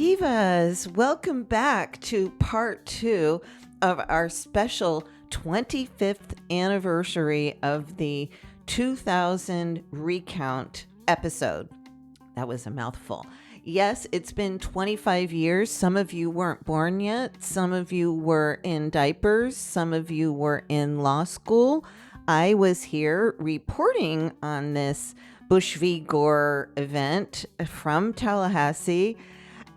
Divas, welcome back to part 2 of our special 25th anniversary of the 2000 Recount episode. That was a mouthful. Yes, it's been 25 years. Some of you weren't born yet. Some of you were in diapers. Some of you were in law school. I was here reporting on this Bush v. Gore event from Tallahassee,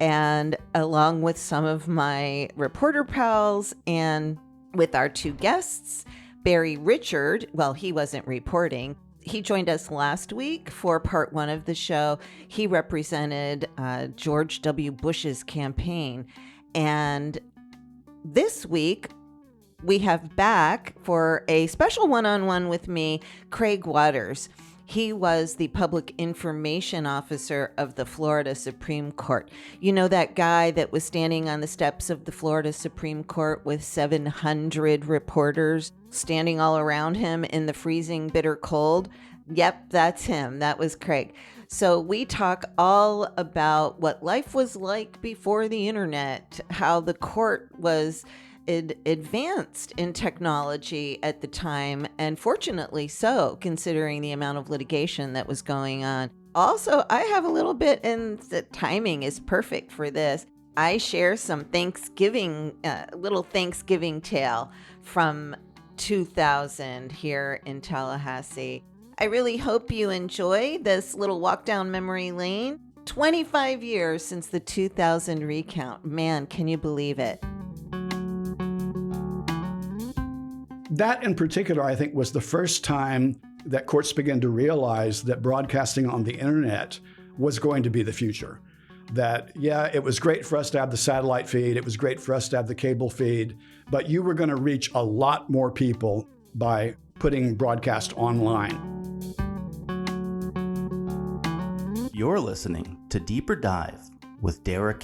and along with some of my reporter pals and with our two guests, Barry Richard. Well, he wasn't reporting. He joined us last week for part 1 of the show. He represented George W. Bush's campaign. And this week, we have back for a special one-on-one with me, Craig Waters. He was the public information officer of the Florida Supreme Court. You know that guy that was standing on the steps of the Florida Supreme Court with 700 reporters standing all around him in the freezing bitter cold? Yep, that's him. That was Craig. So we talk all about what life was like before the internet, how the court was advanced in technology at the time, and fortunately so, considering the amount of litigation that was going on. Also, I have a little bit, and the timing is perfect for this. I share some little Thanksgiving tale from 2000 here in Tallahassee. I really hope you enjoy this little walk down memory lane. 25 years since the 2000 recount. Man, can you believe it? That in particular, I think, was the first time that courts began to realize that broadcasting on the internet was going to be the future. That, yeah, it was great for us to have the satellite feed. It was great for us to have the cable feed. But you were going to reach a lot more people by putting broadcast online. You're listening to Deeper Dive with Dara,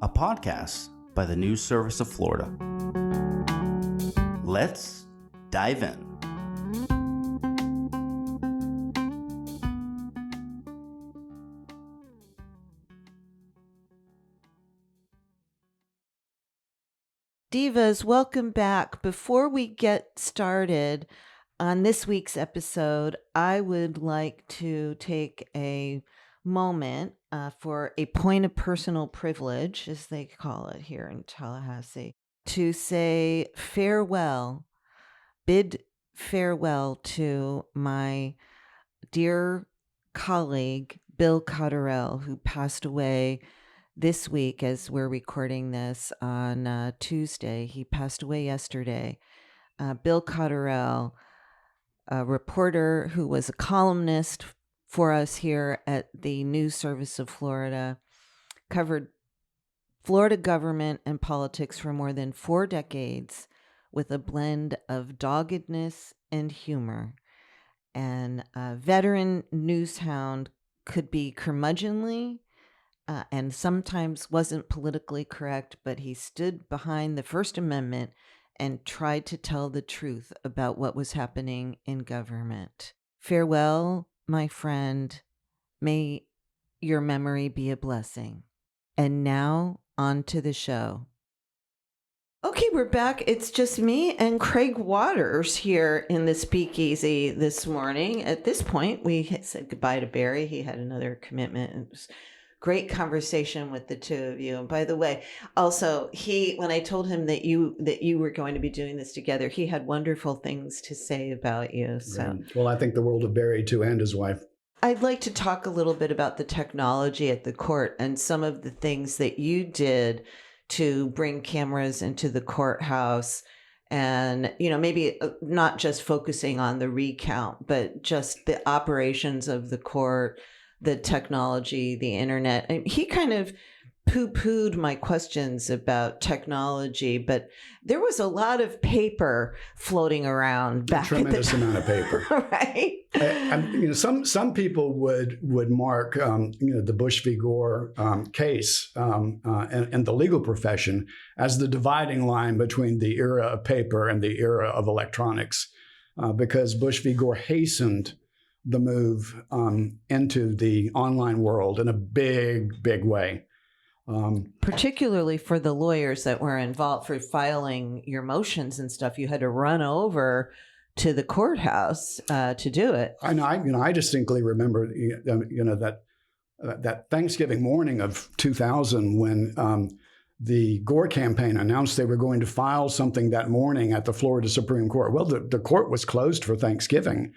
a podcast by the News Service of Florida. Let's dive in. Divas, welcome back. Before we get started on this week's episode, I would like to take a moment for a point of personal privilege, as they call it here in Tallahassee, to say bid farewell to my dear colleague, Bill Cotterell, who passed away this week as we're recording this on Tuesday. He passed away yesterday. Bill Cotterell, a reporter who was a columnist for us here at the News Service of Florida, covered Florida government and politics for more than 4 decades with a blend of doggedness and humor. And a veteran newshound, could be curmudgeonly and sometimes wasn't politically correct, but he stood behind the First Amendment and tried to tell the truth about what was happening in government. Farewell, my friend. May your memory be a blessing. And now, on to the show. Okay, we're back. It's just me and Craig Waters here in the speakeasy this morning. At this point, we said goodbye to Barry. He had another commitment. It was great conversation with the two of you. And by the way, also, when I told him that you were going to be doing this together, he had wonderful things to say about you. So, well, I think the world of Barry too, and his wife. I'd like to talk a little bit about the technology at the court and some of the things that you did to bring cameras into the courthouse, and, maybe not just focusing on the recount, but just the operations of the court, the technology, the internet. And he kind of poo-pooed my questions about technology, but there was a lot of paper floating around back. A tremendous amount of paper, right? Some people would mark the Bush v. Gore case and the legal profession as the dividing line between the era of paper and the era of electronics, because Bush v. Gore hastened the move into the online world in a big way. Particularly for the lawyers that were involved for filing your motions and stuff, you had to run over to the courthouse to do it. I distinctly remember, that Thanksgiving morning of 2000 when the Gore campaign announced they were going to file something that morning at the Florida Supreme Court. Well, the court was closed for Thanksgiving,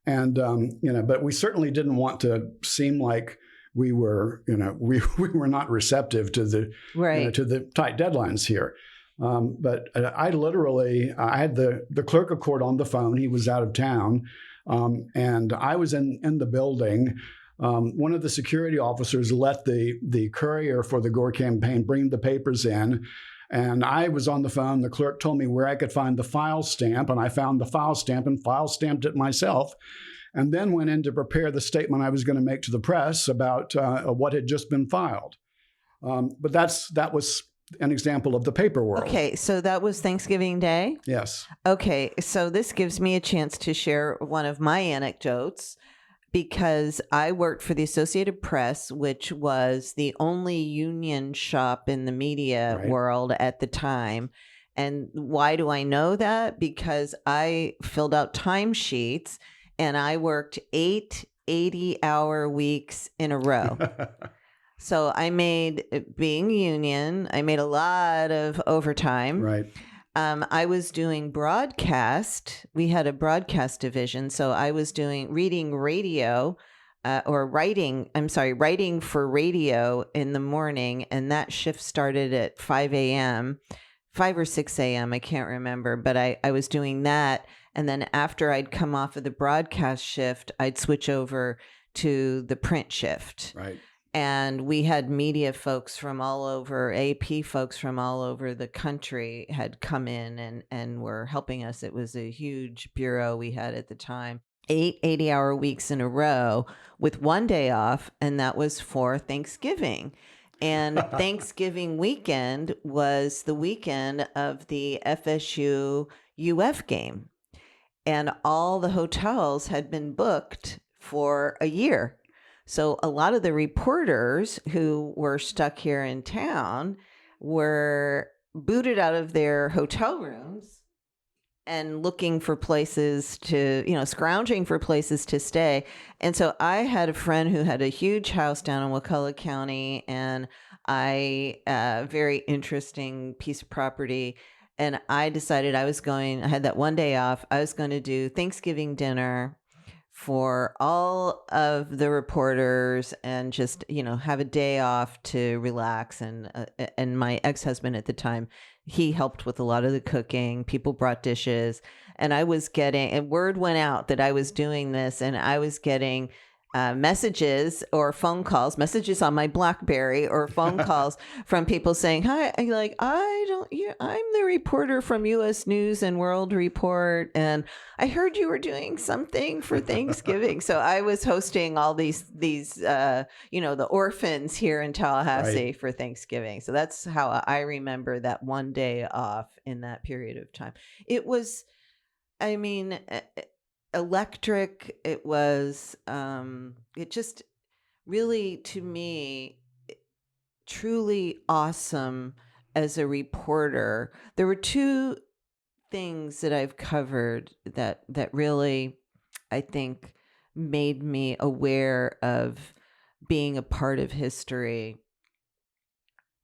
and but we certainly didn't want to seem like we were not receptive to the to the tight deadlines here. But I had the clerk of court on the phone. He was out of town, and I was in the building. One of the security officers let the courier for the Gore campaign bring the papers in, and I was on the phone. The clerk told me where I could find the file stamp, and I found the file stamp and file stamped it myself, and then went in to prepare the statement I was going to make to the press about what had just been filed. But that was an example of the paper world. Okay, so that was Thanksgiving Day? Yes. Okay, so this gives me a chance to share one of my anecdotes, because I worked for the Associated Press, which was the only union shop in the media world at the time. And why do I know that? Because I filled out timesheets and I worked 8 80-hour weeks in a row. So I made, being union, I made a lot of overtime. Right. I was doing broadcast. We had a broadcast division. So I was reading radio writing for radio in the morning. And that shift started at 5 a.m., 5 or 6 a.m. I can't remember. But I was doing that. And then after I'd come off of the broadcast shift, I'd switch over to the print shift. Right. And we had media folks from all over, AP folks from all over the country had come in and were helping us. It was a huge bureau we had at the time. 8 80-hour weeks in a row with one day off, and that was for Thanksgiving. And Thanksgiving weekend was the weekend of the FSU UF game. And all the hotels had been booked for a year. So a lot of the reporters who were stuck here in town were booted out of their hotel rooms and looking for places to, scrounging for places to stay. And so I had a friend who had a huge house down in Wakulla County, and very interesting piece of property. And I decided I had that one day off. I was going to do Thanksgiving dinner for all of the reporters and just, have a day off to relax. And my ex-husband at the time, he helped with a lot of the cooking. People brought dishes, and word went out that I was doing this, and I was getting messages or phone calls, messages on my BlackBerry or phone calls from people saying, "Hi, I'm the reporter from U.S. News and World Report, and I heard you were doing something for Thanksgiving." So I was hosting all these the orphans here in Tallahassee for Thanksgiving. So that's how I remember that one day off in that period of time. It was, electric. It was it just really, to me, truly awesome as a reporter. There were two things that I've covered that really, I think, made me aware of being a part of history.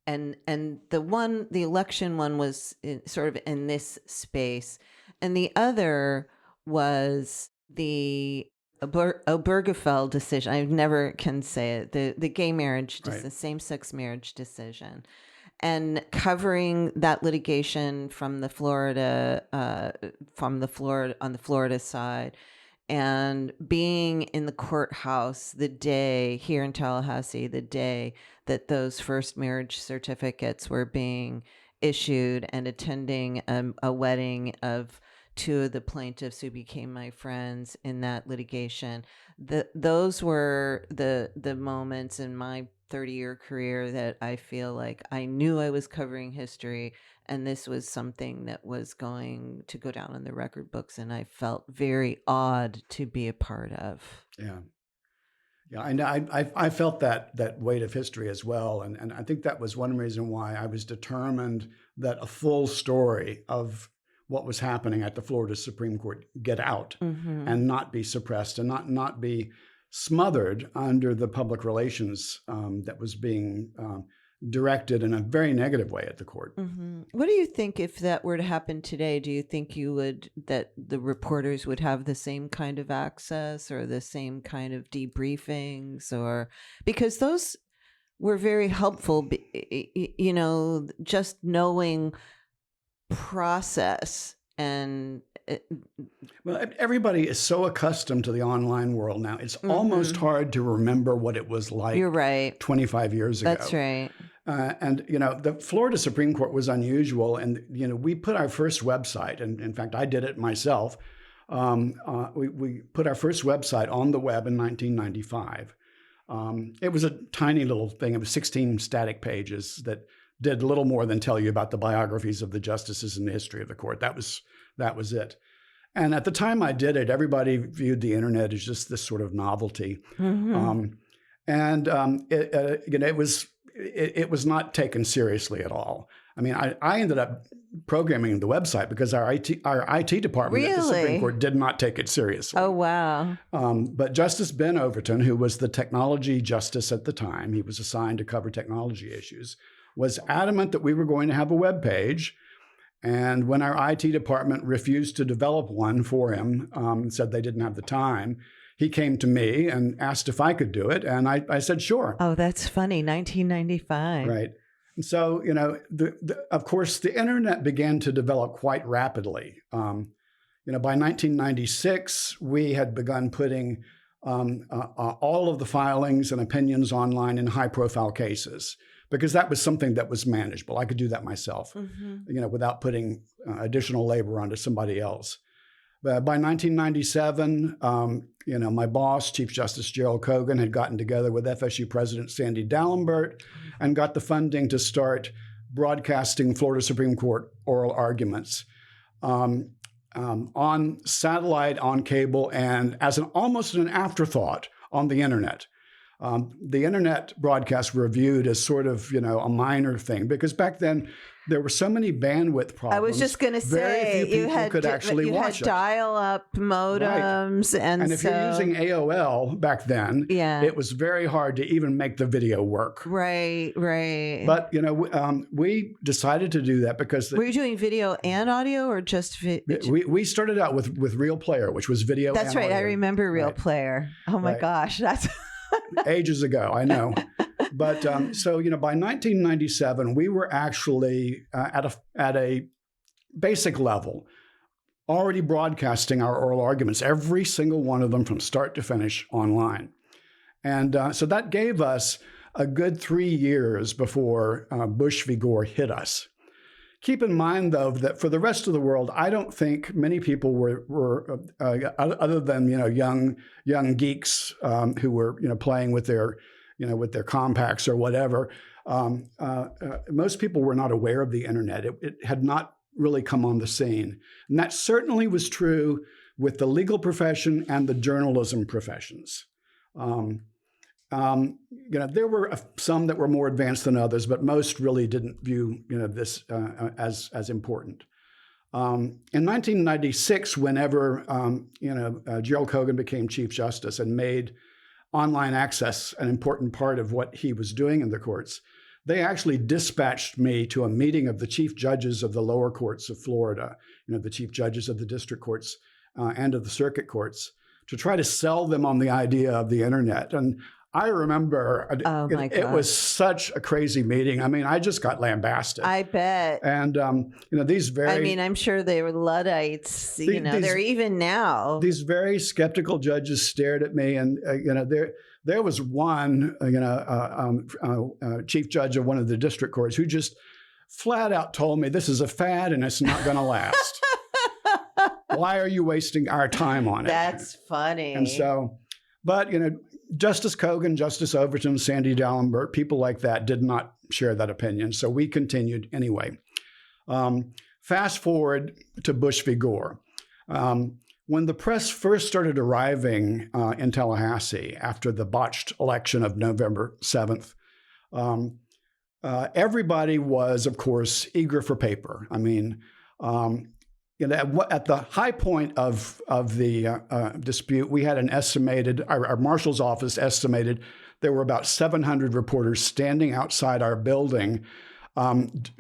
And the election one was sort of in this space, and the other was the Obergefell decision. I never can say it. The gay marriage, the same-sex marriage decision, and covering that litigation from the Florida on the Florida side, and being in the courthouse the day here in Tallahassee, the day that those first marriage certificates were being issued, and attending a wedding of two of the plaintiffs who became my friends in that litigation. Those were the moments in my 30-year career that I feel like I knew I was covering history, and this was something that was going to go down in the record books, and I felt very awed to be a part of. Yeah. Yeah, I know. I felt that weight of history as well, and I think that was one reason why I was determined that a full story of what was happening at the Florida Supreme Court get out and not be suppressed and not be smothered under the public relations that was being directed in a very negative way at the court. What do you think if that were to happen today? Do you think that the reporters would have the same kind of access or the same kind of debriefings, or because those were very helpful, just knowing process and well, everybody is so accustomed to the online world now. It's almost hard to remember what it was like. You're right. 25 years ago. That's right. And the Florida Supreme Court was unusual. And, we put our first website, and in fact, I did it myself. We put our first website on the web in 1995. It was a tiny little thing. It was 16 static pages that did little more than tell you about the biographies of the justices and the history of the court. That was it. And at the time I did it, everybody viewed the internet as just this sort of novelty. It was not taken seriously at all. I mean, I ended up programming the website because our IT department at the Supreme Court did not take it seriously. Oh, wow. But Justice Ben Overton, who was the technology justice at the time, he was assigned to cover technology issues, was adamant that we were going to have a web page. And when our IT department refused to develop one for him, said they didn't have the time, he came to me and asked if I could do it. And I said, sure. Oh, that's funny. 1995. Right. And so, of course, the internet began to develop quite rapidly. By 1996, we had begun putting all of the filings and opinions online in high-profile cases, because that was something that was manageable. I could do that myself, without putting additional labor onto somebody else. But by 1997, my boss, Chief Justice Gerald Kogan, had gotten together with FSU President Sandy Dalembert and got the funding to start broadcasting Florida Supreme Court oral arguments on satellite, on cable, and as almost an afterthought on the internet. The internet broadcasts were viewed as sort of, a minor thing, because back then there were so many bandwidth problems. I was just going to say, you had dial-up modems, right. And if you're using AOL back then, it was very hard to even make the video work. Right. But we decided to do that because were you doing video and audio, or just video? We started out with Real Player, which was video. That's and right. audio. I remember Real Player. Oh my gosh, that's ages ago. I know. But by 1997, we were actually at a basic level already broadcasting our oral arguments, every single one of them from start to finish online. And so that gave us a good 3 years before Bush v. Gore hit us. Keep in mind, though, that for the rest of the world, I don't think many people were other than young geeks who were playing with their compacts or whatever. Most people were not aware of the internet. It had not really come on the scene, and that certainly was true with the legal profession and the journalism professions. There were some that were more advanced than others, but most really didn't view this as important. In 1996, whenever Gerald Kogan became Chief Justice and made online access an important part of what he was doing in the courts, they actually dispatched me to a meeting of the chief judges of the lower courts of Florida, the chief judges of the district courts and of the circuit courts, to try to sell them on the idea of the internet. And I remember it was such a crazy meeting. I mean, I just got lambasted. I bet. And, I'm sure they were Luddites, they're even now. These very skeptical judges stared at me, and, there was one, chief judge of one of the district courts who just flat out told me, this is a fad and it's not going to last. Why are you wasting our time on it? That's funny. And so, but, Justice Kogan, Justice Overton, Sandy Dalembert, people like that did not share that opinion. So we continued anyway. Fast forward to Bush v. Gore. When the press first started arriving in Tallahassee after the botched election of November 7th, everybody was, of course, eager for paper. I mean, at the high point of the dispute, we had our marshal's office estimated there were about 700 reporters standing outside our building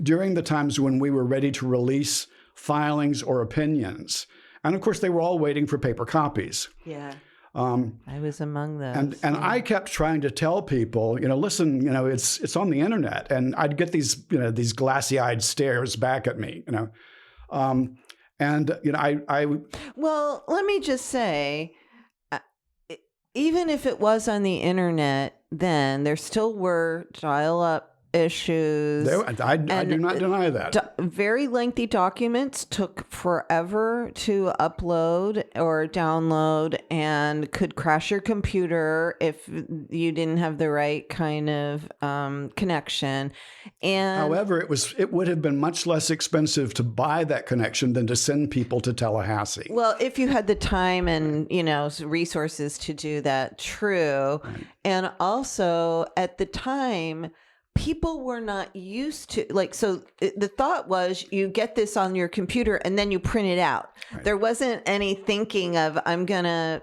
during the times when we were ready to release filings or opinions. And of course, they were all waiting for paper copies. Yeah. I was among those. And I kept trying to tell people, listen, it's on the internet. And I'd get these glassy-eyed stares back at me, Well, let me just say, even if it was on the internet, then there still were dial-up issues. I do not deny that. Very lengthy documents took forever to upload or download and could crash your computer if you didn't have the right kind of connection. And however, it would have been much less expensive to buy that connection than to send people to Tallahassee. Well, if you had the time and resources to do that, true. Right. And also at the time, people were not used to so the thought was you get this on your computer and then you print it out. Right. There wasn't any thinking of I'm gonna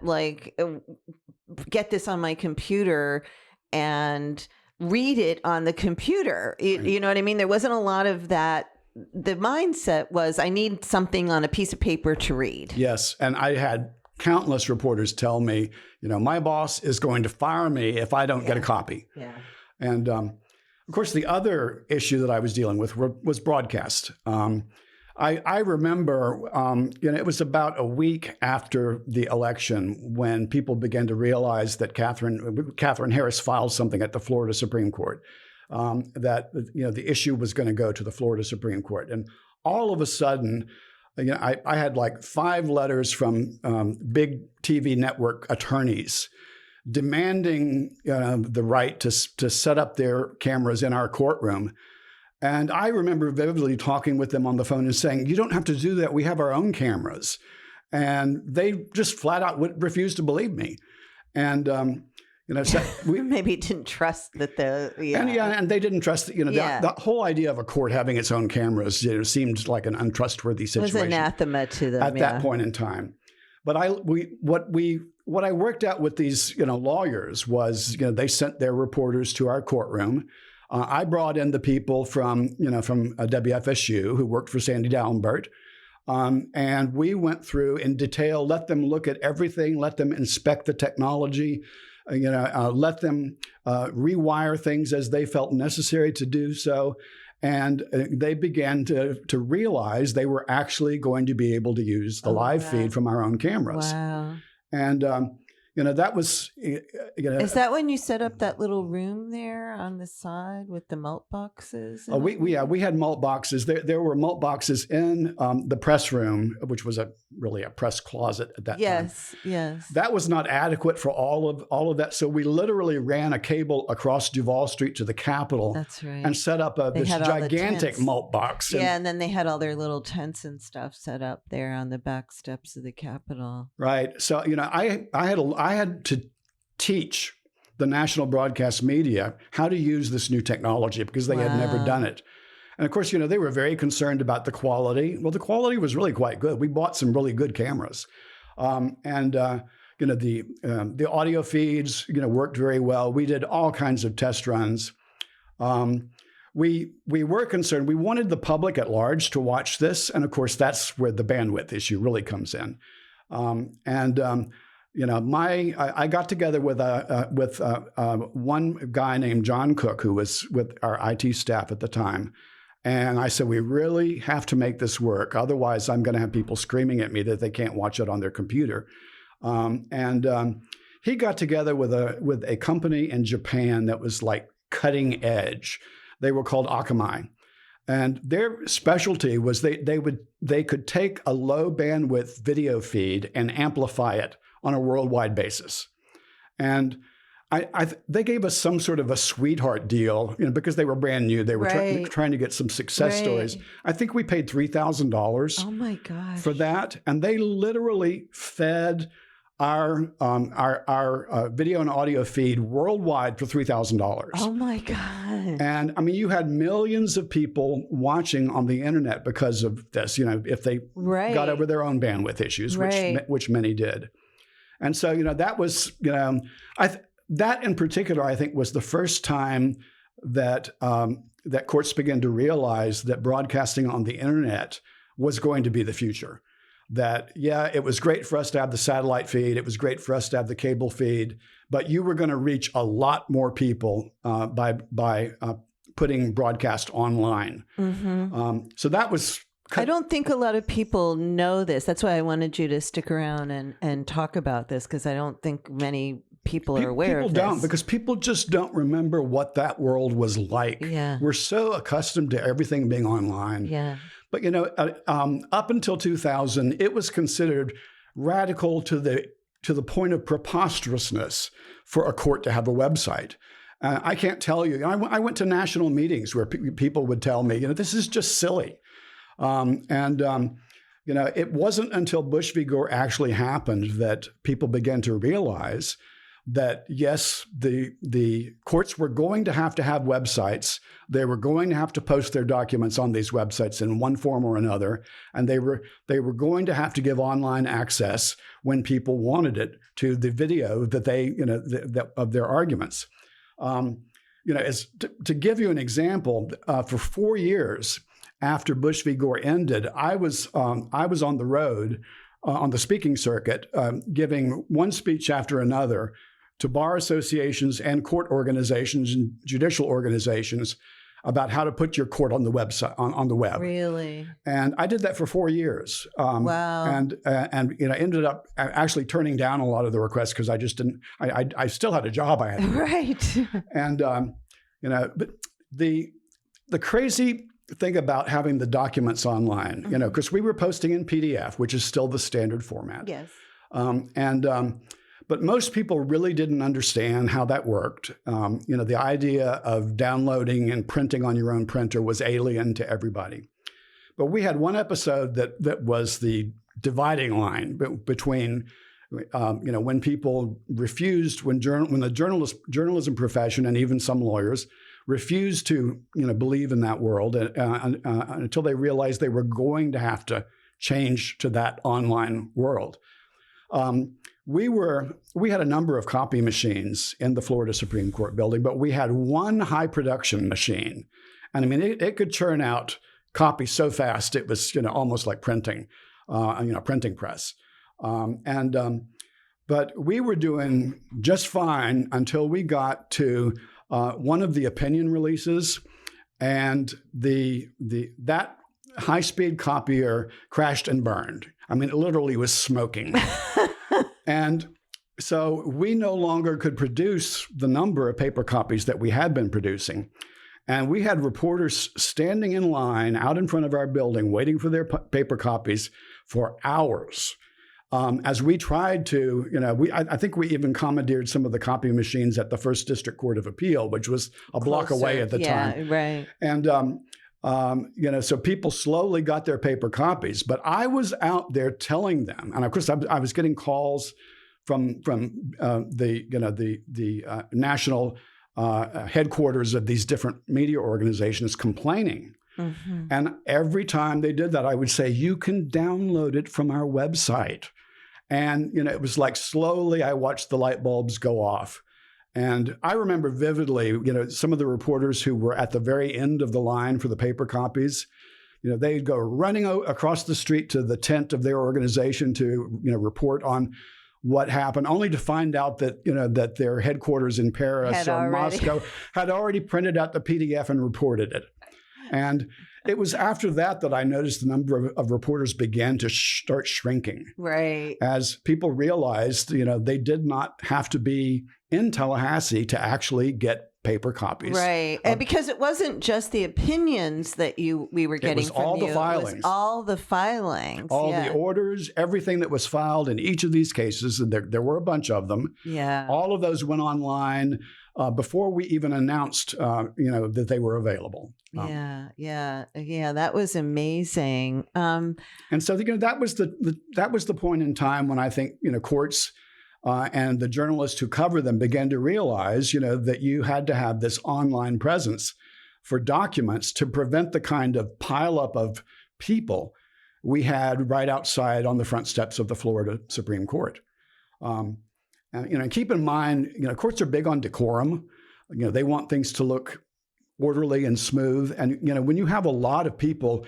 get this on my computer and read it on the computer. Right. You know what I mean? There wasn't a lot of that. The mindset was I need something on a piece of paper to read. Yes. And I had countless reporters tell me, my boss is going to fire me if I don't get a copy. Yeah. And of course, the other issue that I was dealing with was broadcast. I remember, it was about a week after the election when people began to realize that Catherine Harris filed something at the Florida Supreme Court, that the issue was going to go to the Florida Supreme Court, and all of a sudden, I had like 5 letters from big TV network attorneys demanding the right to set up their cameras in our courtroom. And I remember vividly talking with them on the phone and saying, you don't have to do that. We have our own cameras. And they just flat out refused to believe me. And, so we maybe didn't trust that and they didn't trust that, the whole idea of a court having its own cameras, seemed like an untrustworthy situation. It was anathema to them at that point in time. But what I worked out with these, lawyers was, they sent their reporters to our courtroom. I brought in the people from WFSU who worked for Sandy Dallenbert. And we went through in detail, let them look at everything, let them inspect the technology, let them rewire things as they felt necessary to do so. And they began to realize they were actually going to be able to use the live feed from our own cameras. Wow. And, that was, Is that when you set up that little room there on the side with the malt boxes? We had malt boxes. There were malt boxes in the press room, which was really a press closet at that time. Yes. That was not adequate for all of that. So we literally ran a cable across Duval Street to the Capitol. That's right. And set up this gigantic malt box. And then they had all their little tents and stuff set up there on the back steps of the Capitol. Right. So, I had to teach the national broadcast media how to use this new technology because they had never done it. And of course, they were very concerned about the quality. Well, the quality was really quite good. We bought some really good cameras. The audio feeds, worked very well. We did all kinds of test runs. We were concerned. We wanted the public at large to watch this. And of course, that's where the bandwidth issue really comes in. I got together with one guy named John Cook, who was with our IT staff at the time. And I said, we really have to make this work. Otherwise, I'm going to have people screaming at me that they can't watch it on their computer. He got together with a company in Japan that was like cutting edge. They were called Akamai. And their specialty was they could take a low bandwidth video feed and amplify it on a worldwide basis. And They gave us some sort of a sweetheart deal, because they were brand new. They were trying to get some success stories. I think we paid $3,000. Oh my gosh! For that, and they literally fed our video and audio feed worldwide for $3,000. Oh my God! And I mean, you had millions of people watching on the internet because of this. If they got over their own bandwidth issues, which many did. And so, that was, that in particular, I think, was the first time that that courts began to realize that broadcasting on the internet was going to be the future. That, it was great for us to have the satellite feed. It was great for us to have the cable feed, but you were going to reach a lot more people by putting broadcast online. Mm-hmm. So that was. I don't think a lot of people know this. That's why I wanted you to stick around and talk about this, because I don't think many people are aware of this. People don't, because people just don't remember what that world was like. Yeah. We're so accustomed to everything being online. Yeah. But, up until 2000, it was considered radical to the point of preposterousness for a court to have a website. I can't tell you. I went to national meetings where people would tell me, this is just silly. It wasn't until Bush v. Gore actually happened that people began to realize that, yes, the courts were going to have websites. They were going to have to post their documents on these websites in one form or another, and they were going to have to give online access when people wanted it to the video that they of their arguments. To give you an example, for 4 years after Bush v. Gore ended, I was on the road on the speaking circuit, giving one speech after another to bar associations and court organizations and judicial organizations about how to put your court on the website on the web. Really? And I did that for 4 years. Wow. And ended up actually turning down a lot of the requests because I just didn't. I still had a job I had to do. Right. And but the crazy thing about having the documents online, because we were posting in PDF, which is still the standard format. Yes. But most people really didn't understand how that worked. The idea of downloading and printing on your own printer was alien to everybody. But we had one episode that was the dividing line between, when people refused, when the journalism profession and even some lawyers refused to, believe in that world until they realized they were going to have to change to that online world. We had a number of copy machines in the Florida Supreme Court building, but we had one high production machine. And I mean, it could churn out copies so fast, it was, almost like printing, printing press. But we were doing just fine until we got to one of the opinion releases, and that high-speed copier crashed and burned. I mean, it literally was smoking. And so we no longer could produce the number of paper copies that we had been producing. And we had reporters standing in line out in front of our building waiting for their paper copies for hours. As we tried to, I think we even commandeered some of the copy machines at the First District Court of Appeal, which was a block away at the time. Right. And, so people slowly got their paper copies, but I was out there telling them, and of course I was getting calls from the national headquarters of these different media organizations complaining. Mm-hmm. And every time they did that, I would say, you can download it from our website. And, it was like slowly I watched the light bulbs go off. And I remember vividly, some of the reporters who were at the very end of the line for the paper copies, they'd go running across the street to the tent of their organization to, report on what happened, only to find out that, that their headquarters in Paris or Moscow had already printed out the PDF and reported it. And it was after that I noticed the number of reporters began to start shrinking. Right. As people realized, they did not have to be in Tallahassee to actually get paper copies. Right. And because it wasn't just the opinions that we were getting was from all you. the filings. It was all the filings. All yeah. the orders, everything that was filed in each of these cases, and there were a bunch of them. Yeah. All of those went online before we even announced, that they were available. Yeah. That was amazing. And so, that was the point in time when I think, courts and the journalists who cover them began to realize, that you had to have this online presence for documents to prevent the kind of pileup of people we had right outside on the front steps of the Florida Supreme Court. And keep in mind, courts are big on decorum. They want things to look orderly and smooth. And when you have a lot of people,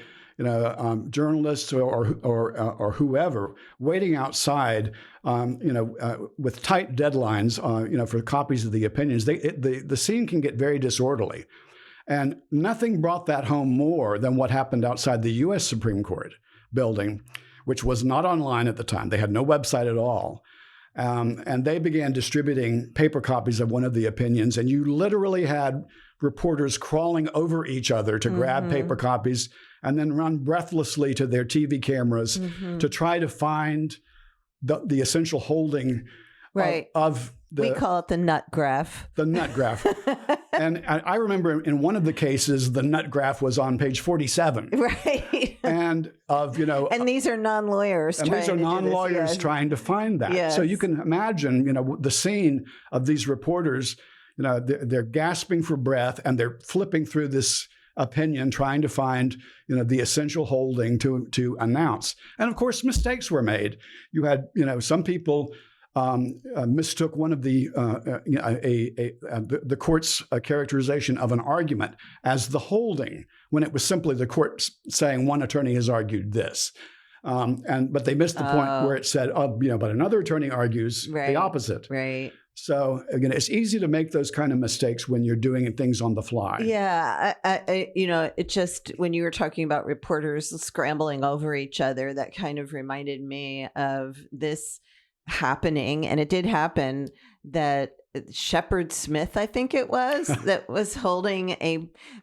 journalists or whoever waiting outside, with tight deadlines, for copies of the opinions, the scene can get very disorderly. And nothing brought that home more than what happened outside the U.S. Supreme Court building, which was not online at the time. They had no website at all. And they began distributing paper copies of one of the opinions. And you literally had reporters crawling over each other to grab paper copies and then run breathlessly to their TV cameras to try to find the essential holding of the... We call it the nut graph. The nut graph. And I remember in one of the cases, the nut graph was on page 47. Right. And and these are non-lawyers. And these are non-lawyers trying to find that. Yes. So you can imagine, the scene of these reporters, they're gasping for breath and they're flipping through this opinion, trying to find, the essential holding to announce. And of course, mistakes were made. You had, some people mistook one of the court's characterization of an argument as the holding, when it was simply the court saying one attorney has argued this. But they missed the point where it said, but another attorney argues the opposite. Right. So again, it's easy to make those kind of mistakes when you're doing things on the fly. Yeah. It just, when you were talking about reporters scrambling over each other, that kind of reminded me of this happening. And it did happen that Shepard Smith, I think it was, that was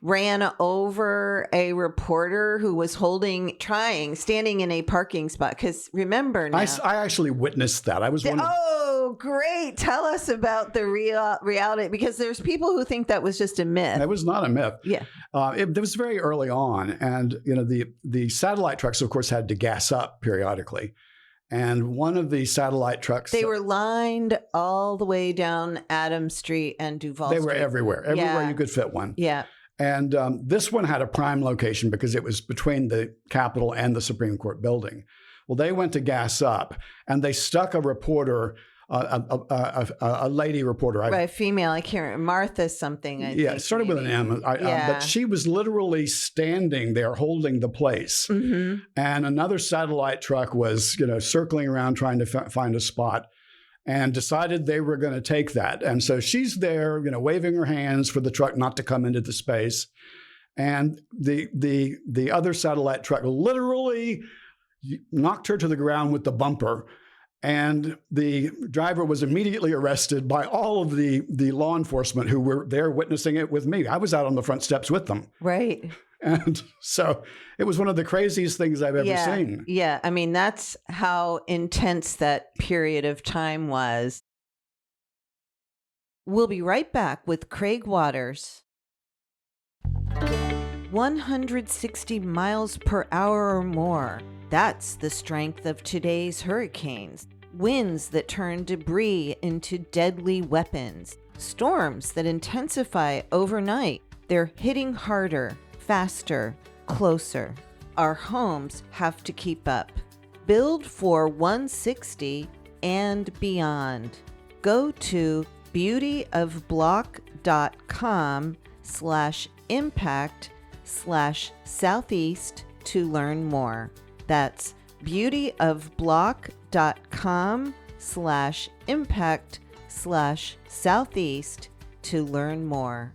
ran over a reporter who was standing in a parking spot. Because remember now. I actually witnessed that. I was one of... Oh, great. Tell us about the reality, because there's people who think that was just a myth. It was not a myth. Yeah. It was very early on. And, the satellite trucks, of course, had to gas up periodically. And one of the satellite trucks... They were lined all the way down Adams Street and Duval Street. They were everywhere you could fit one. Yeah. And this one had a prime location because it was between the Capitol and the Supreme Court building. Well, they went to gas up and they stuck a reporter, a lady reporter. Right, female. I can't remember. Martha something, I think. Yeah, it started with an M. But she was literally standing there holding the place. Mm-hmm. And another satellite truck was, circling around trying to find a spot and decided they were going to take that. And so she's there, waving her hands for the truck not to come into the space. And the other satellite truck literally knocked her to the ground with the bumper. And the driver was immediately arrested by all of the law enforcement who were there witnessing it with me. I was out on the front steps with them. Right. And so it was one of the craziest things I've ever seen. Yeah. I mean, that's how intense that period of time was. We'll be right back with Craig Waters. 160 miles per hour or more. That's the strength of today's hurricanes. Winds that turn debris into deadly weapons. Storms that intensify overnight. They're hitting harder, faster, closer. Our homes have to keep up. Build for 160 and beyond. Go to beautyofblock.com/impact/southeast to learn more. That's beautyofblock.com/impact/southeast to learn more.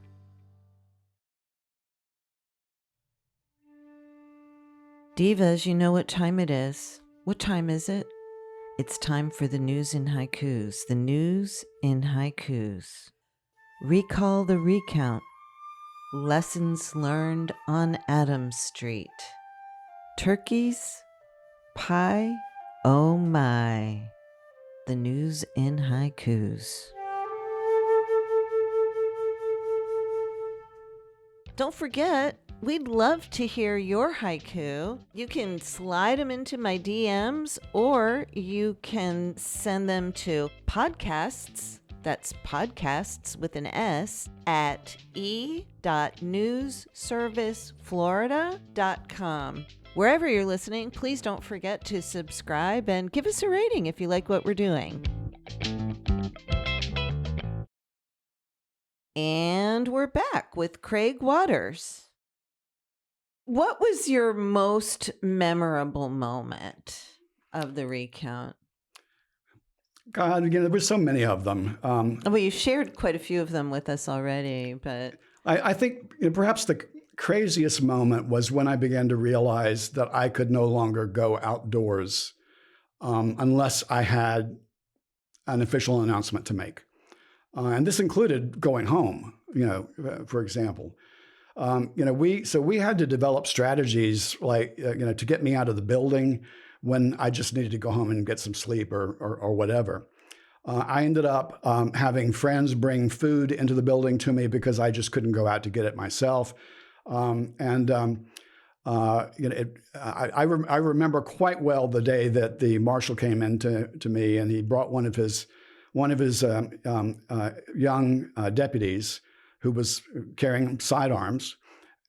Divas, you know what time it is. What time is it? It's time for the news in haikus. The news in haikus. Recall the Recount. Lessons learned on Adams Street. Turkeys? Pie? Oh my. The news in haikus. Don't forget, we'd love to hear your haiku. You can slide them into my DMs, or you can send them to podcasts, that's podcasts with an S, at e.newsserviceflorida.com. Wherever you're listening, please don't forget to subscribe and give us a rating if you like what we're doing. And we're back with Craig Waters. What was your most memorable moment of the recount? God, again, there were so many of them. Well, you shared quite a few of them with us already, but I think perhaps the craziest moment was when I began to realize that I could no longer go outdoors unless I had an official announcement to make. And this included going home, for example. We had to develop strategies like, to get me out of the building when I just needed to go home and get some sleep or whatever. I ended up having friends bring food into the building to me because I just couldn't go out to get it myself. I remember quite well the day that the marshal came in to me, and he brought one of his young deputies who was carrying sidearms,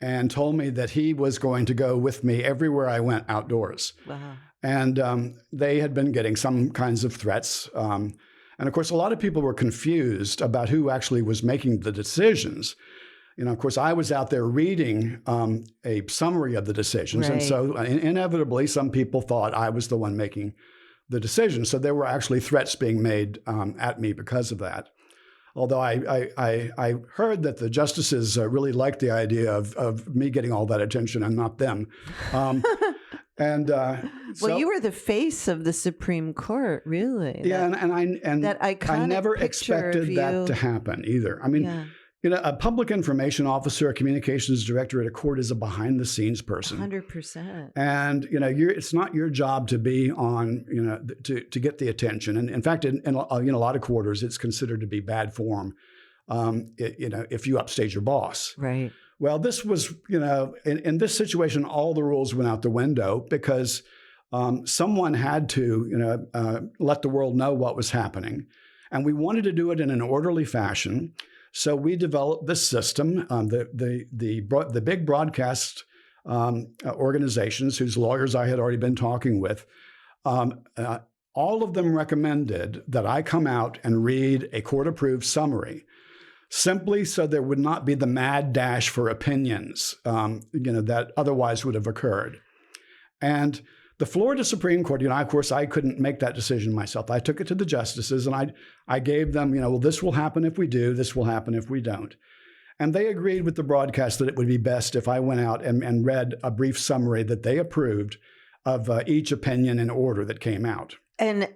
and told me that he was going to go with me everywhere I went outdoors. wow. And they had been getting some kinds of threats. And of course, a lot of people were confused about who actually was making the decisions. Of course, I was out there reading a summary of the decisions. Right. And so inevitably, some people thought I was the one making the decision. So there were actually threats being made at me because of that. Although I heard that the justices really liked the idea of me getting all that attention and not them. Well, you were the face of the Supreme Court, really. Yeah, that iconic I never picture of expected that you. to happen either. I mean, Yeah. A public information officer, a communications director at a court is a behind-the-scenes person. 100%. And it's not your job to be on, to get the attention. And in fact, in a lot of quarters, it's considered to be bad form, if you upstage your boss. Right. Well, this was, in this situation, all the rules went out the window because someone had to, let the world know what was happening, and we wanted to do it in an orderly fashion. So we developed this system. The big broadcast organizations whose lawyers I had already been talking with, all of them recommended that I come out and read a court-approved summary, simply so there would not be the mad dash for opinions, that otherwise would have occurred. And the Florida Supreme Court, of course, I couldn't make that decision myself. I took it to the justices, and I gave them, well, this will happen if we do, this will happen if we don't. And they agreed with the broadcast that it would be best if I went out and read a brief summary that they approved of each opinion in order that came out. And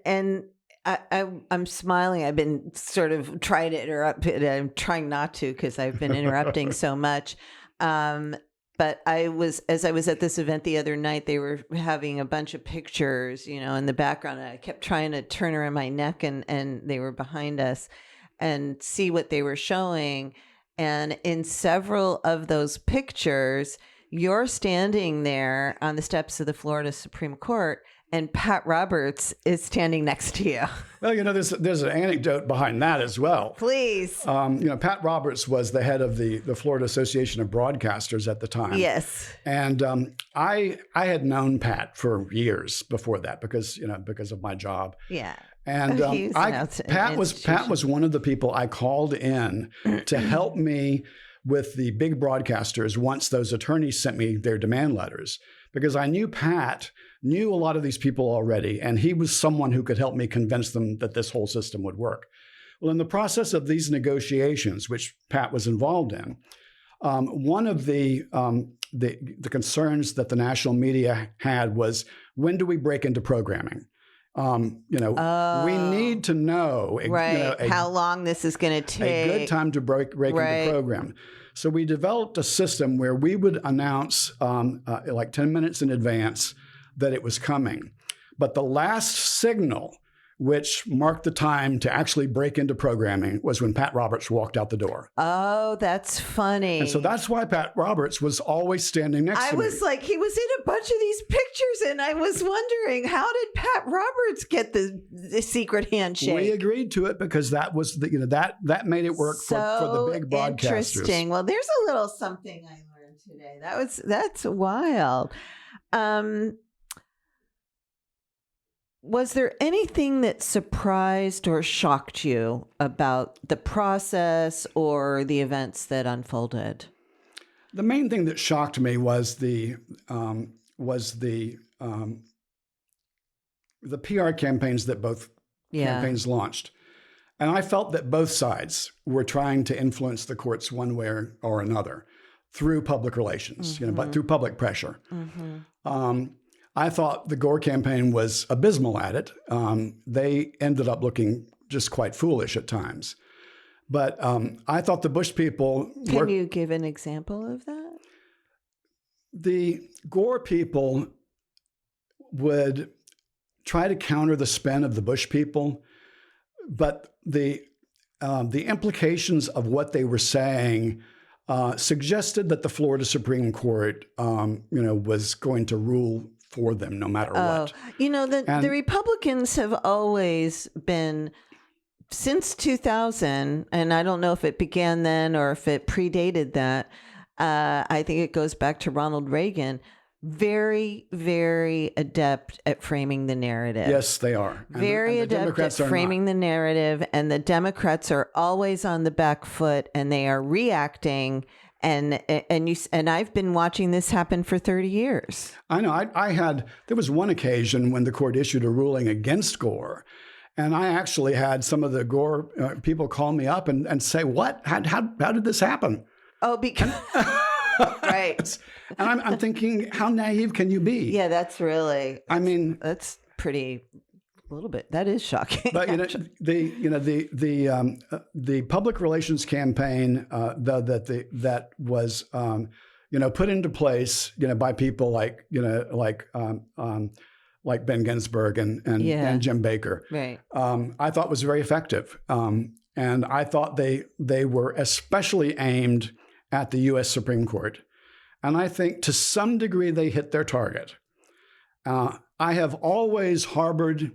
I'm smiling. I've been sort of trying to interrupt, but I'm trying not to because I've been interrupting so much. But as I was at this event the other night, they were having a bunch of pictures, in the background. And I kept trying to turn around my neck and they were behind us and see what they were showing. And in several of those pictures, you're standing there on the steps of the Florida Supreme Court, and Pat Roberts is standing next to you. Well, there's an anecdote behind that as well. Please. Pat Roberts was the head of the Florida Association of Broadcasters at the time. Yes. And I had known Pat for years before that because of my job. Yeah. And Pat was one of the people I called in to help me with the big broadcasters once those attorneys sent me their demand letters, because I knew Pat knew a lot of these people already, and he was someone who could help me convince them that this whole system would work. Well, in the process of these negotiations, which Pat was involved in, one of the concerns that the national media had was, when do we break into programming? We need to know, right, how long this is going to take. A good time to break into the program. So we developed a system where we would announce like 10 minutes in advance that it was coming. But the last signal, which marked the time to actually break into programming, was when Pat Roberts walked out the door. Oh, that's funny. And so that's why Pat Roberts was always standing next to me. I was like, he was in a bunch of these pictures, and I was wondering, how did Pat Roberts get the secret handshake? We agreed to it because that was that made it work for the big broadcasters. Interesting. Well, there's a little something I learned today. That's wild. Was there anything that surprised or shocked you about the process or the events that unfolded? The main thing that shocked me was the PR campaigns that both campaigns launched. And I felt that both sides were trying to influence the courts one way or another through public relations, but through public pressure. I thought the Gore campaign was abysmal at it. They ended up looking just quite foolish at times. But I thought the Bush people... Can you give an example of that? The Gore people would try to counter the spin of the Bush people, but the implications of what they were saying suggested that the Florida Supreme Court, was going to rule for them no matter what. The Republicans have always been, since 2000, and I don't know if it began then or if it predated that, I think it goes back to Ronald Reagan, very, very adept at framing the narrative. Yes, they are. Very adept at framing the narrative, and the Democrats are always on the back foot, and they are reacting. And I've been watching this happen for 30 years. I know. There was one occasion when the court issued a ruling against Gore, and I actually had some of the Gore people call me up and say, "What? How did this happen?" Oh, because right. And I'm thinking, how naive can you be? Yeah, that's really. That's pretty. A little bit. That is shocking. But the public relations campaign that was put into place by people like Ben Ginsburg and Jim Baker. Right. I thought was very effective, and I thought they were especially aimed at the U.S. Supreme Court, and I think to some degree they hit their target. I have always harbored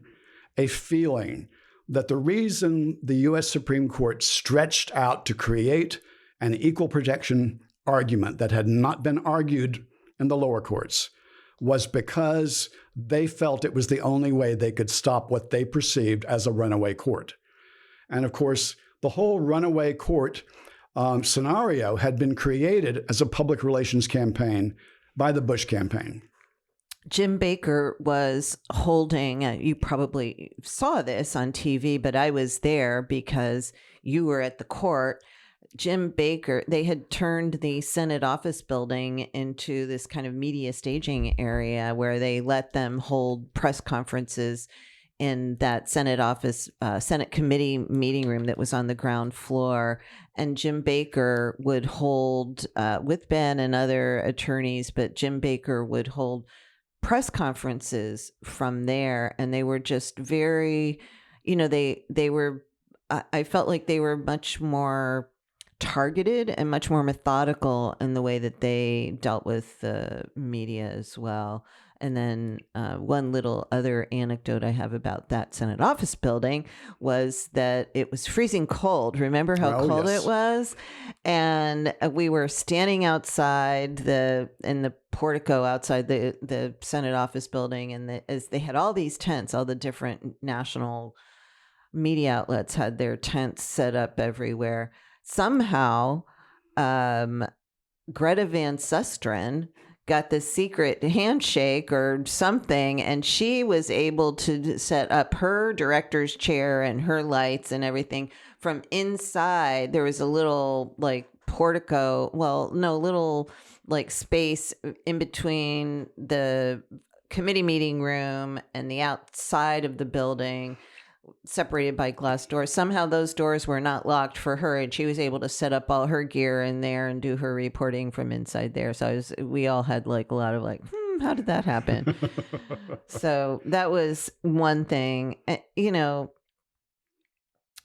a feeling that the reason the U.S. Supreme Court stretched out to create an equal protection argument that had not been argued in the lower courts was because they felt it was the only way they could stop what they perceived as a runaway court. And of course, the whole runaway court scenario had been created as a public relations campaign by the Bush campaign. Jim Baker was holding, you probably saw this on TV, but I was there because you were at the court. Jim Baker, they had turned the Senate office building into this kind of media staging area where they let them hold press conferences in that Senate office, Senate committee meeting room that was on the ground floor. And Jim Baker would hold, with Ben and other attorneys, but Jim Baker would hold press conferences from there, and they were just very, they were, I felt like they were much more targeted and much more methodical in the way that they dealt with the media as well. And then one little other anecdote I have about that Senate office building was that it was freezing cold. Remember how cold it was? And we were standing outside in the portico outside the Senate office building, and as they had all these tents, all the different national media outlets had their tents set up everywhere. Somehow, Greta Van Susteren got the secret handshake or something, and she was able to set up her director's chair and her lights and everything from inside. There was a little portico, little space in between the committee meeting room and the outside of the building, separated by glass doors. Somehow those doors were not locked for her, and she was able to set up all her gear in there and do her reporting from inside there. So we all had like a lot of like, how did that happen? So that was one thing. You know,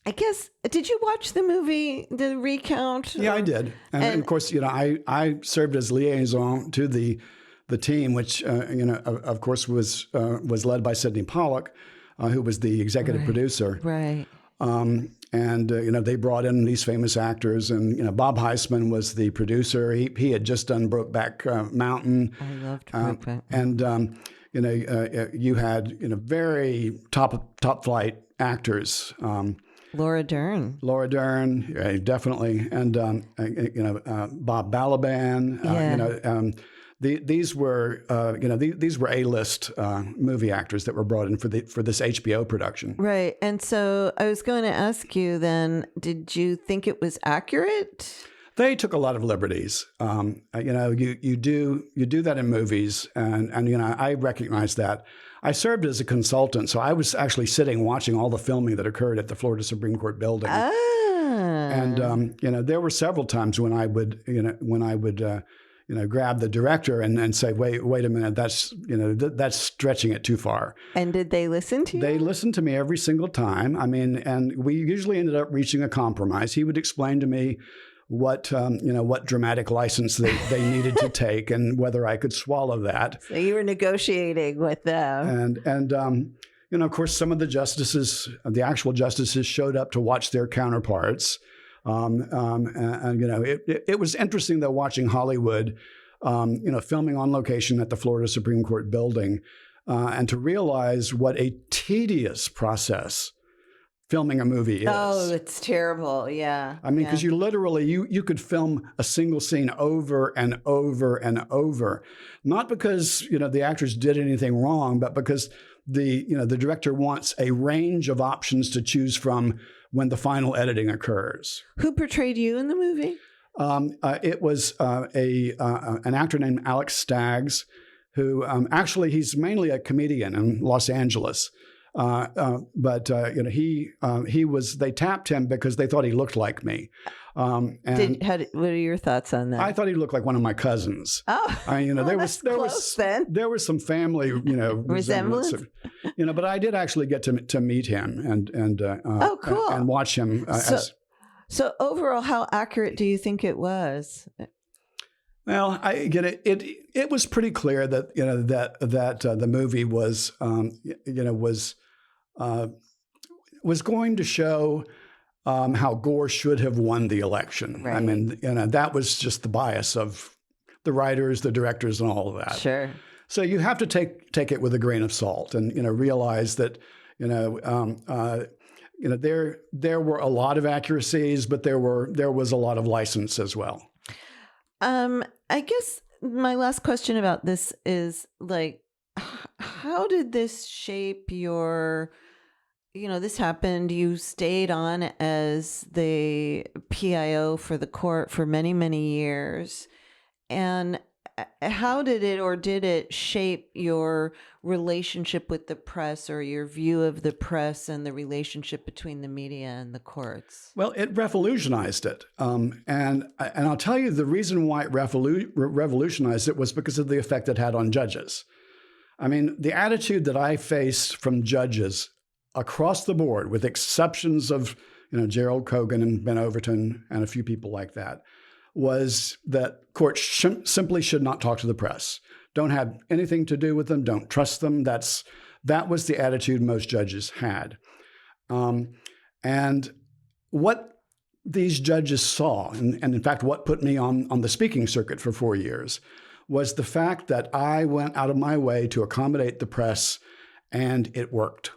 I guess, did you watch the movie, The Recount? Yeah, I did. And of course, you know, I served as liaison to the team, which, you know, of course, was led by Sidney Pollack, who was the executive producer. Right. And, you know, they brought in these famous actors. And, you know, Bob Heisman was the producer. He had just done Brokeback Mountain. I loved Brokeback. And, you know, you had, you know, very top flight actors. Laura Dern, definitely. And, you know, Bob Balaban, you know, these were A-list movie actors that were brought in for this HBO production. Right. And so I was going to ask you then, did you think it was accurate? They took a lot of liberties. You know, you do that in movies, and you know, I recognize that. I served as a consultant, so I was actually sitting watching all the filming that occurred at the Florida Supreme Court building. And you know, there were several times when I would you know, grab the director and say, wait a minute, that's, you know, that's stretching it too far. And did they listen to you? They listened to me every single time. I mean, and we usually ended up reaching a compromise. He would explain to me what, you know, what dramatic license they needed to take and whether I could swallow that. So you were negotiating with them. And you know, of course, some of the justices, the actual justices, showed up to watch their counterparts. And you know, it was interesting though, watching Hollywood, you know, filming on location at the Florida Supreme Court building, and to realize what a tedious process filming a movie is. Oh, it's terrible. Yeah. I mean, because you literally, you could film a single scene over and over and over, not because, you know, the actors did anything wrong, but because the director wants a range of options to choose from when the final editing occurs. Who portrayed you in the movie? It was an actor named Alex Staggs, who actually, he's mainly a comedian in Los Angeles. But you know, they tapped him because they thought he looked like me. And what are your thoughts on that? I thought he looked like one of my cousins. Oh, you know, there was some family, you know, resemblance. You know, but I did actually get to meet him and oh, cool. and watch him. So overall, how accurate do you think it was? Well, I get it. It was pretty clear that, you know, that the movie was you know, was going to show how Gore should have won the election. Right. I mean, you know, that was just the bias of the writers, the directors, and all of that. Sure. So you have to take it with a grain of salt, and, you know, realize that, you know, there were a lot of accuracies, but there was a lot of license as well. I guess my last question about this is, like, how did this shape your, you know, this happened, you stayed on as the PIO for the court for many, many years. And how did it shape your relationship with the press, or your view of the press and the relationship between the media and the courts? Well, it revolutionized it. And I'll tell you the reason why it revolutionized it was because of the effect it had on judges. I mean, the attitude that I faced from judges across the board, with exceptions of, you know, Gerald Kogan and Ben Overton and a few people like that, was that courts simply should not talk to the press. Don't have anything to do with them. Don't trust them. That was the attitude most judges had. And what these judges saw, and in fact, what put me on the speaking circuit for 4 years, was the fact that I went out of my way to accommodate the press, and it worked.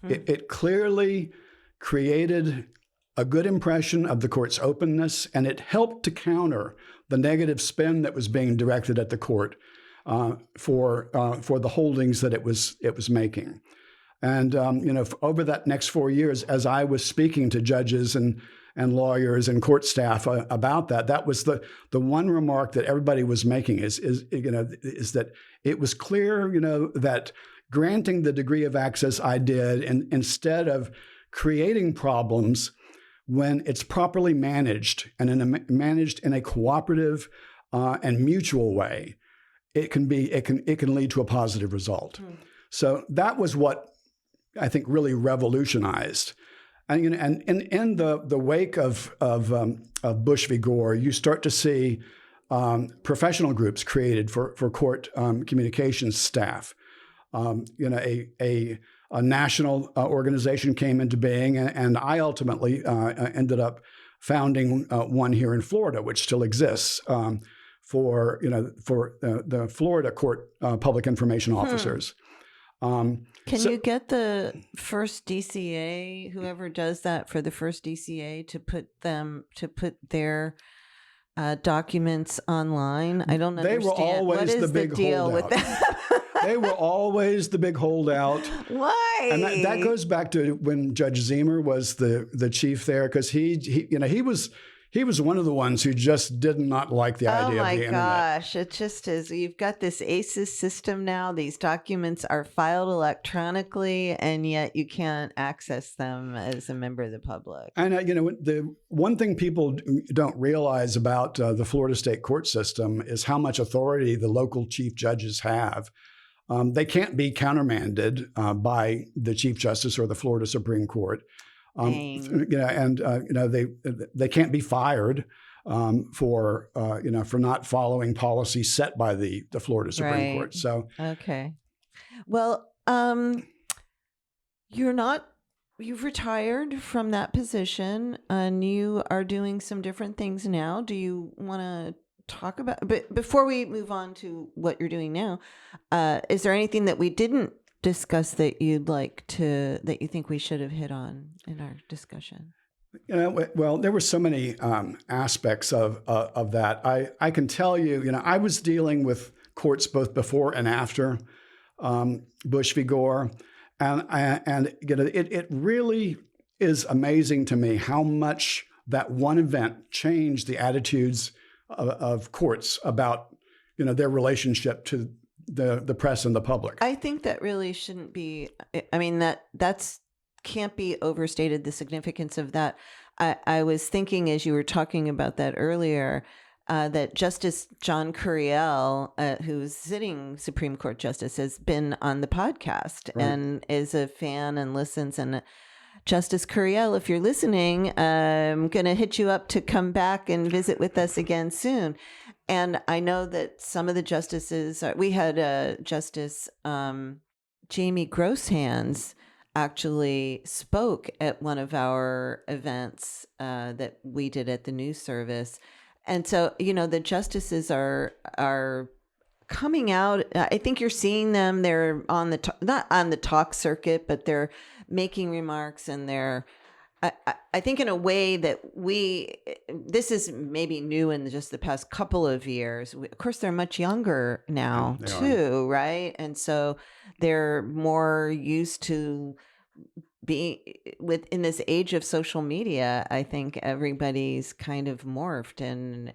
It clearly created a good impression of the court's openness, and it helped to counter the negative spin that was being directed at the court for the holdings that it was making. And you know, over that next 4 years, as I was speaking to judges and and lawyers and court staff about that. That was the one remark that everybody was making is that it was clear, that granting the degree of access I did, and instead of creating problems, when it's properly managed and managed in a cooperative and mutual way, it can lead to a positive result. So that was what I think really revolutionized. And in the wake of Bush v. Gore, you start to see professional groups created for court communications staff. A national organization came into being, and I ultimately ended up founding one here in Florida, which still exists for the Florida Court Public Information Officers. Can you get the first DCA, whoever does that for the first DCA, to put their documents online? I don't understand. They were always what is the big deal holdout. with that? They were always the big holdout. Why? And that goes back to when Judge Zemer was the chief there, because he was one of the ones who just did not like the idea of the internet. Oh my gosh, it just is. You've got this ACES system now. These documents are filed electronically, and yet you can't access them as a member of the public. And the one thing people don't realize about the Florida state court system is how much authority the local chief judges have. They can't be countermanded by the Chief Justice or the Florida Supreme Court. They can't be fired for not following policy set by the Florida Supreme Court. So okay, well, you've retired from that position, and you are doing some different things now. Do you want to talk about? But before we move on to what you're doing now, is there anything that we didn't discuss that that you think we should have hit on in our discussion? Well, there were so many aspects of that. I can tell you, I was dealing with courts both before and after Bush v. Gore, and it really is amazing to me how much that one event changed the attitudes of courts about their relationship to the press and the public. I think that really shouldn't be. I mean, that's can't be overstated, the significance of that. I was thinking as you were talking about that earlier, that Justice John Curiel, who's sitting Supreme Court Justice, has been on the podcast and is a fan and listens. And Justice Curiel, if you're listening, I'm going to hit you up to come back and visit with us again soon. And I know that some of the justices, we had Justice Jamie Grosshands actually spoke at one of our events that we did at the news service. And so, the justices are coming out. I think you're seeing them. They're on not on the talk circuit, but they're making remarks, and they're, I think in a way that this is maybe new in just the past couple of years. Of course, they're much younger now too, right? And so they're more used to being in this age of social media. I think everybody's kind of morphed in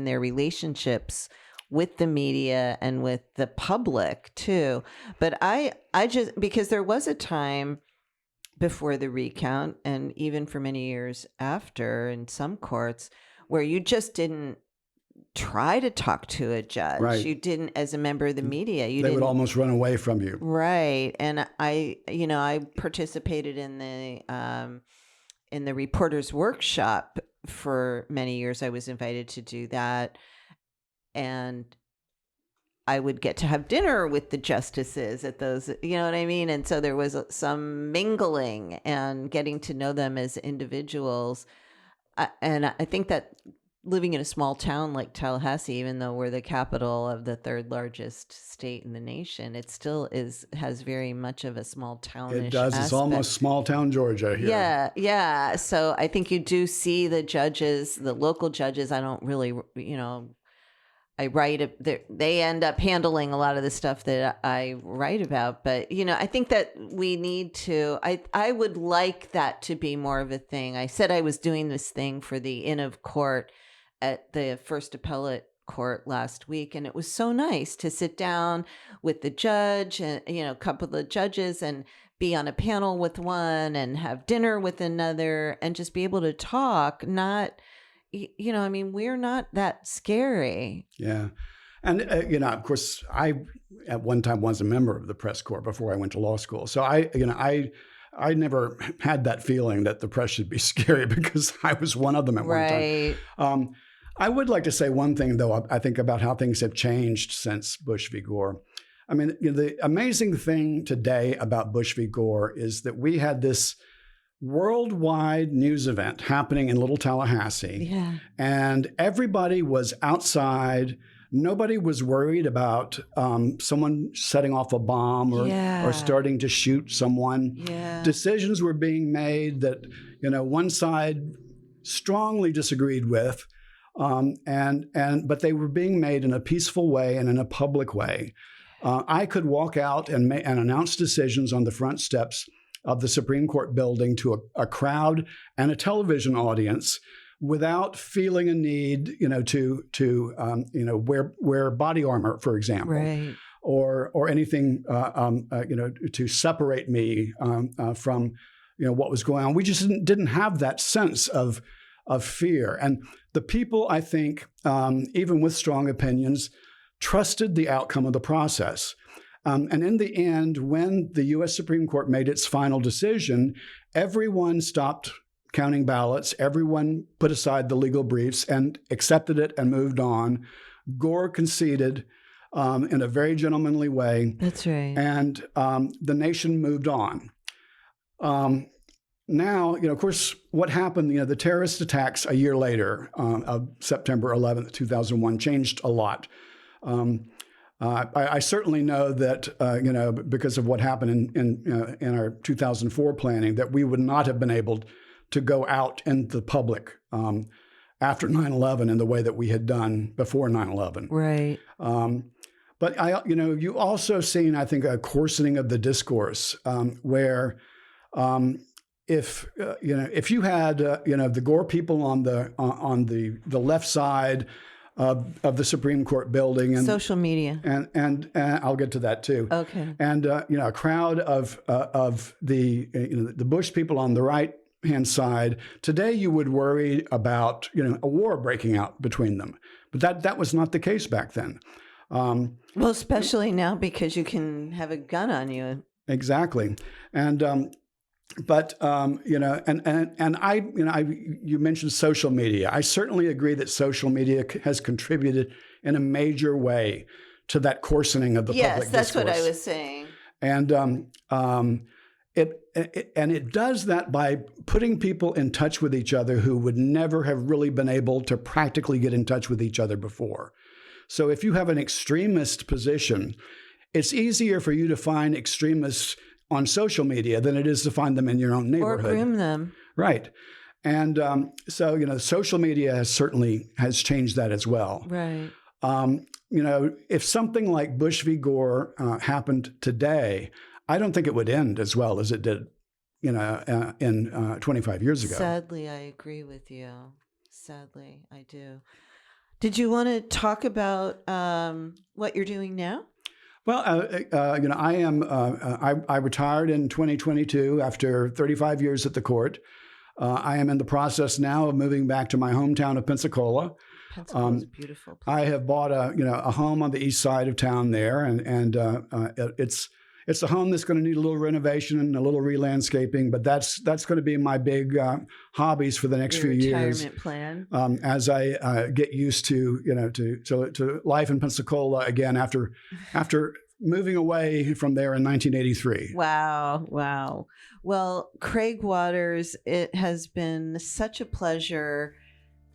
their relationships with the media and with the public too. But I just, because there was a time before the recount, and even for many years after in some courts, where you just didn't try to talk to a judge. Right. You didn't, as a member of the media, they would almost run away from you. Right. And I participated in the reporter's workshop for many years. I was invited to do that, and I would get to have dinner with the justices at those, you know what I mean? And so there was some mingling and getting to know them as individuals. And I think that living in a small town like Tallahassee, even though we're the capital of the third largest state in the nation, it still has very much of a small townish It does. aspect. It's almost small town Georgia here. Yeah. So I think you do see the judges, the local judges. I don't really, I write, they end up handling a lot of the stuff that I write about. But, I think that we need to, I would like that to be more of a thing. I said I was doing this thing for the Inn of Court at the First Appellate Court last week. And it was so nice to sit down with the judge and, a couple of the judges and be on a panel with one and have dinner with another and just be able to talk, not... we're not that scary. Yeah. And, of course, I at one time was a member of the press corps before I went to law school. So I never had that feeling that the press should be scary because I was one of them at one time. I would like to say one thing, though, I think about how things have changed since Bush v. Gore. I mean, the amazing thing today about Bush v. Gore is that we had this worldwide news event happening in Little Tallahassee. Yeah. And everybody was outside. Nobody was worried about someone setting off a bomb or starting to shoot someone. Yeah. Decisions were being made that, one side strongly disagreed with, but they were being made in a peaceful way and in a public way. I could walk out and announce decisions on the front steps of the Supreme Court building to a crowd and a television audience without feeling a need, to wear body armor, for example, right, or anything, to separate me from, what was going on. We just didn't have that sense of fear, and the people, I think, even with strong opinions, trusted the outcome of the process. And in the end, when the U.S. Supreme Court made its final decision, everyone stopped counting ballots. Everyone put aside the legal briefs and accepted it and moved on. Gore conceded in a very gentlemanly way. That's right. And the nation moved on. Now, of course, what happened, the terrorist attacks a year later of September 11th, 2001 changed a lot. I certainly know that, because of what happened in our 2004 planning, that we would not have been able to go out into the public after 9/11 in the way that we had done before 9/11. Right. But you also seen, I think, a coarsening of the discourse where if you had the Gore people on the left side of the Supreme Court building and social media, and I'll get to that too. Okay. And a crowd of the the Bush people on the right hand side. Today, you would worry about a war breaking out between them, but that was not the case back then. Well, especially now because you can have a gun on you. Exactly, and. But you mentioned social media. I certainly agree that social media has contributed in a major way to that coarsening of the public discourse. Yes, that's what I was saying. And it does that by putting people in touch with each other who would never have really been able to practically get in touch with each other before. So if you have an extremist position, it's easier for you to find extremists on social media than it is to find them in your own neighborhood. Or groom them. Right. And so, social media has changed that as well. Right. If something like Bush v. Gore happened today, I don't think it would end as well as it did, in 25 years ago. Sadly, I agree with you. Sadly, I do. Did you want to talk about what you're doing now? Well, I am. I retired in 2022 after 35 years at the court. I am in the process now of moving back to my hometown of Pensacola. Pensacola is a beautiful place. I have bought a home on the east side of town there, and it's a home that's going to need a little renovation and a little re-landscaping. But that's going to be my big hobbies for the next few years. Retirement plan. As I get used to to life in Pensacola again after moving away from there in 1983. Wow. Well, Craig Waters, it has been such a pleasure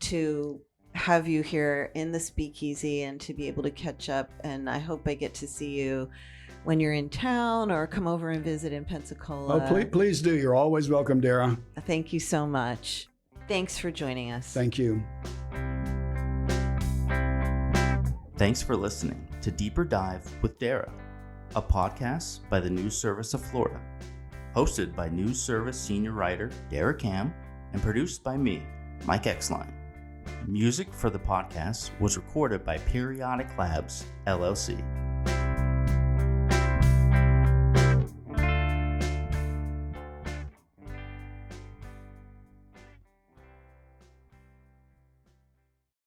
to have you here in the Speakeasy and to be able to catch up. And I hope I get to see you when you're in town or come over and visit in Pensacola. Oh, please do. You're always welcome, Dara. Thank you so much. Thanks for joining us. Thank you. Thanks for listening to Deeper Dive with Dara, a podcast by the News Service of Florida, hosted by News Service senior writer Dara Cam and produced by me, Mike Exline. Music for the podcast was recorded by Periodic Labs, LLC.